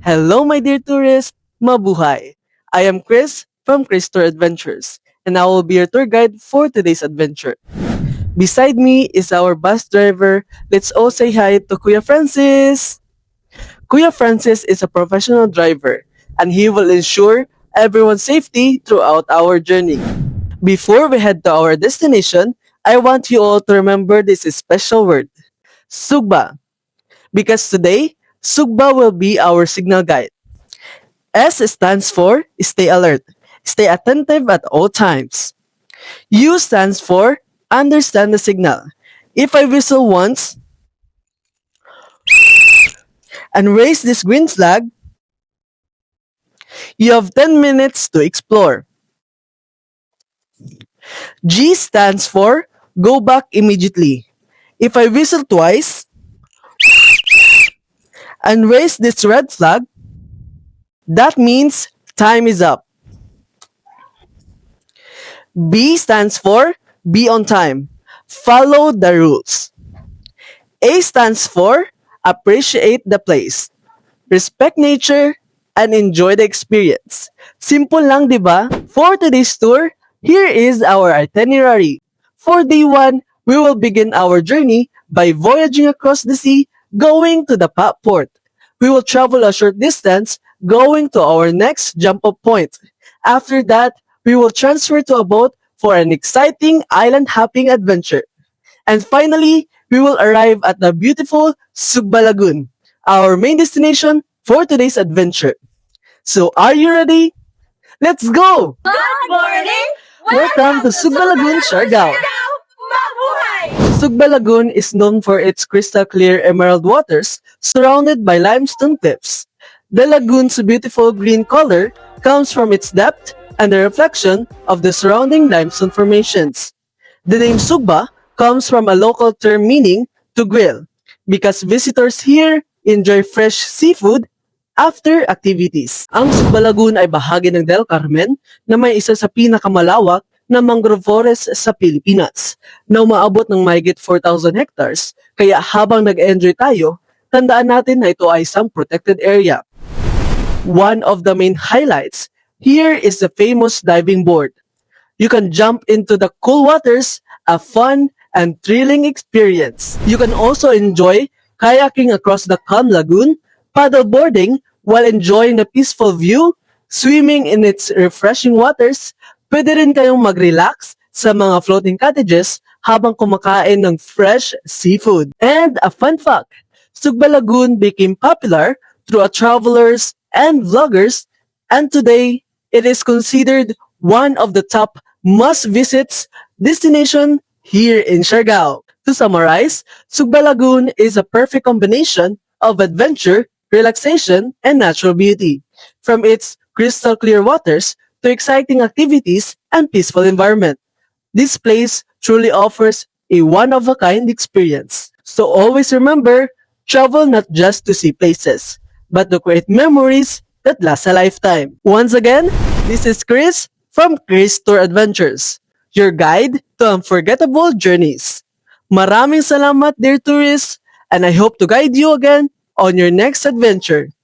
Hello, my dear tourists! Mabuhay! I am Chris from Chris Tour Adventures, and I will be your tour guide for today's adventure. Beside me is our bus driver. Let's all say hi to Kuya Francis! Kuya Francis is a professional driver, and he will ensure everyone's safety throughout our journey. Before we head to our destination, I want you all to remember this special word, Sugba, because today, Sugba will be our signal guide. S stands for stay alert. Stay attentive at all times. U stands for understand the signal. If I whistle once and raise this green flag, you have 10 minutes to explore. G stands for go back immediately. If I whistle twice and raise this red flag, that means time is up. B stands for be on time. Follow the rules. A stands for appreciate the place, respect nature, and enjoy the experience. Simple lang, di ba? For today's tour, here is our itinerary. For day 1, we will begin our journey by voyaging across the sea, going to the port. We will travel a short distance, going to our next jump-off point. After that, we will transfer to a boat for an exciting island hopping adventure. And finally, we will arrive at the beautiful Sugba Lagoon, our main destination for today's adventure. So, are you ready? Let's go! Good morning! Welcome to Sugba Lagoon, Siargao. Mabuhay! Sugba Lagoon is known for its crystal clear emerald waters surrounded by limestone cliffs. The lagoon's beautiful green color comes from its depth and the reflection of the surrounding limestone formations. The name Sugba comes from a local term meaning to grill because visitors here enjoy fresh seafood after activities. Ang Sugba Lagoon ay bahagi ng Del Carmen na may isa sa pinakamalawak na mangrove forest sa Pilipinas na umaabot ng mahigit 4,000 hectares. Kaya habang nag-enjoy tayo, tandaan natin na ito ay isang protected area. One of the main highlights here is the famous diving board. You can jump into the cool waters, a fun and thrilling experience. You can also enjoy kayaking across the calm lagoon, paddleboarding while enjoying the peaceful view, swimming in its refreshing waters. Pwede rin kayong mag-relax sa mga floating cottages habang kumakain ng fresh seafood. And a fun fact, Sugba Lagoon became popular through travelers and vloggers, and today it is considered one of the top must-visits destination here in Siargao. To summarize, Sugba Lagoon is a perfect combination of adventure, relaxation, and natural beauty. From its crystal clear waters to exciting activities and peaceful environment, this place truly offers a one-of-a-kind experience. So always remember, travel not just to see places, but to create memories that last a lifetime. Once again, this is Chris from Chris Tour Adventures, your guide to unforgettable journeys. Maraming salamat, dear tourists, and I hope to guide you again on your next adventure.